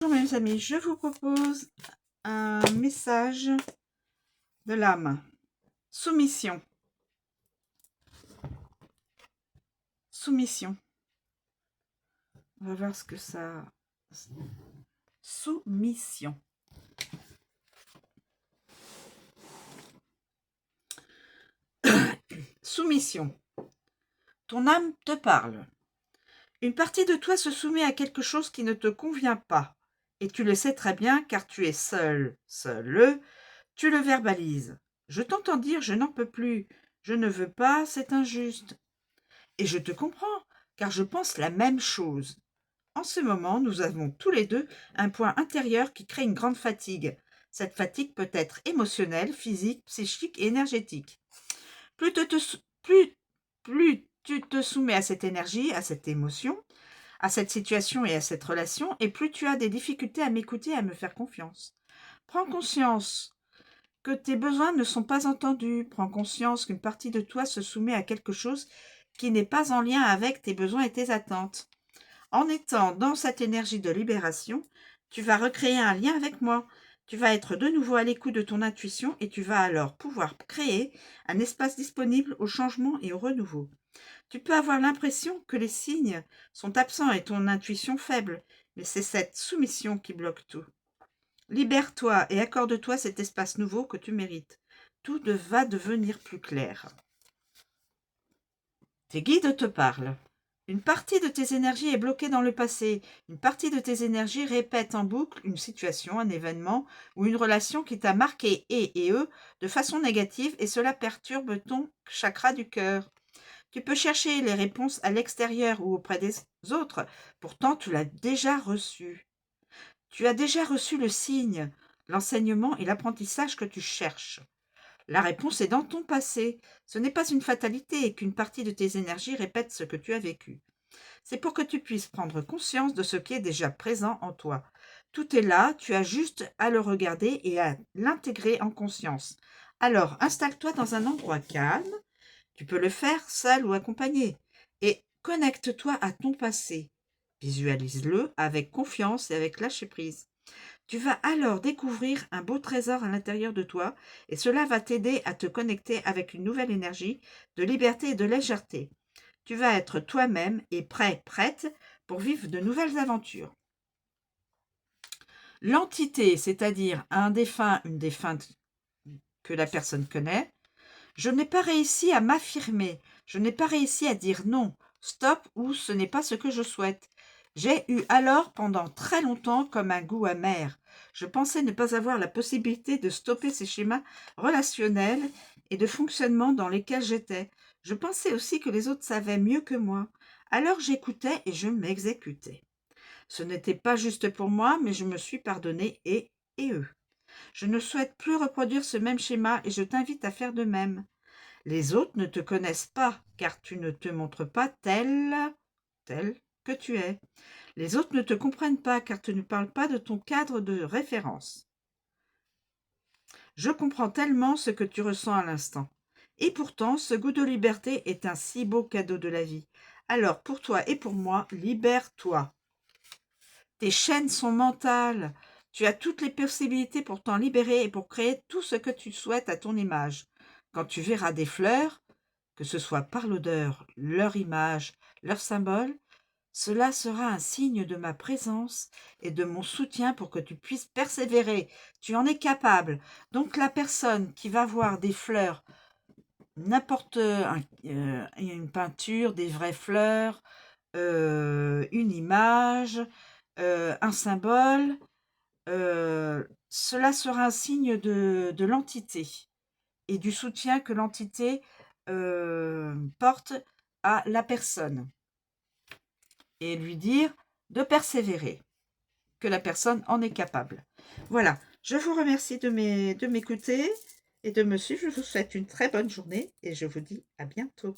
Bonjour mes amis, je vous propose un message de l'âme. Soumission. Soumission. On va voir ce que ça... Soumission. Soumission. Ton âme te parle. Une partie de toi se soumet à quelque chose qui ne te convient pas. Et tu le sais très bien car tu es seul, tu le verbalises. Je t'entends dire je n'en peux plus, je ne veux pas, c'est injuste. Et je te comprends, car je pense la même chose. En ce moment, nous avons tous les deux un point intérieur qui crée une grande fatigue. Cette fatigue peut être émotionnelle, physique, psychique et énergétique. Plus tu te soumets à cette énergie, à cette émotion, à cette situation et à cette relation, et plus tu as des difficultés à m'écouter et à me faire confiance. Prends conscience que tes besoins ne sont pas entendus. Prends conscience qu'une partie de toi se soumet à quelque chose qui n'est pas en lien avec tes besoins et tes attentes. En étant dans cette énergie de libération, tu vas recréer un lien avec moi. Tu vas être de nouveau à l'écoute de ton intuition et tu vas alors pouvoir créer un espace disponible au changement et au renouveau. Tu peux avoir l'impression que les signes sont absents et ton intuition faible, mais c'est cette soumission qui bloque tout. Libère-toi et accorde-toi cet espace nouveau que tu mérites. Tout va devenir plus clair. Tes guides te parlent. Une partie de tes énergies est bloquée dans le passé. Une partie de tes énergies répète en boucle une situation, un événement ou une relation qui t'a marqué et eux de façon négative et cela perturbe ton chakra du cœur. Tu peux chercher les réponses à l'extérieur ou auprès des autres, pourtant tu l'as déjà reçu. Tu as déjà reçu le signe, l'enseignement et l'apprentissage que tu cherches. La réponse est dans ton passé. Ce n'est pas une fatalité et qu'une partie de tes énergies répète ce que tu as vécu. C'est pour que tu puisses prendre conscience de ce qui est déjà présent en toi. Tout est là, tu as juste à le regarder et à l'intégrer en conscience. Alors, installe-toi dans un endroit calme. Tu peux le faire seul ou accompagné. Et connecte-toi à ton passé. Visualise-le avec confiance et avec lâcher-prise. Tu vas alors découvrir un beau trésor à l'intérieur de toi et cela va t'aider à te connecter avec une nouvelle énergie de liberté et de légèreté. Tu vas être toi-même et prête pour vivre de nouvelles aventures. L'entité, c'est-à-dire un défunt, une défunte que la personne connaît, je n'ai pas réussi à m'affirmer, je n'ai pas réussi à dire non, stop ou ce n'est pas ce que je souhaite. J'ai eu alors pendant très longtemps comme un goût amer. Je pensais ne pas avoir la possibilité de stopper ces schémas relationnels et de fonctionnement dans lesquels j'étais. Je pensais aussi que les autres savaient mieux que moi. Alors j'écoutais et je m'exécutais. Ce n'était pas juste pour moi, mais je me suis pardonné et eux. Je ne souhaite plus reproduire ce même schéma et je t'invite à faire de même. Les autres ne te connaissent pas, car tu ne te montres pas tel que tu es. Les autres ne te comprennent pas, car tu ne parles pas de ton cadre de référence. Je comprends tellement ce que tu ressens à l'instant. Et pourtant, ce goût de liberté est un si beau cadeau de la vie. Alors, pour toi et pour moi, libère-toi. Tes chaînes sont mentales. Tu as toutes les possibilités pour t'en libérer et pour créer tout ce que tu souhaites à ton image. Quand tu verras des fleurs, que ce soit par l'odeur, leur image, leur symbole, cela sera un signe de ma présence et de mon soutien pour que tu puisses persévérer. Tu en es capable. Donc la personne qui va voir des fleurs, n'importe une peinture, des vraies fleurs, une image, un symbole, cela sera un signe de l'entité et du soutien que l'entité porte à la personne et lui dire de persévérer, que la personne en est capable. Voilà, je vous remercie de m'écouter et de me suivre. Je vous souhaite une très bonne journée et je vous dis à bientôt.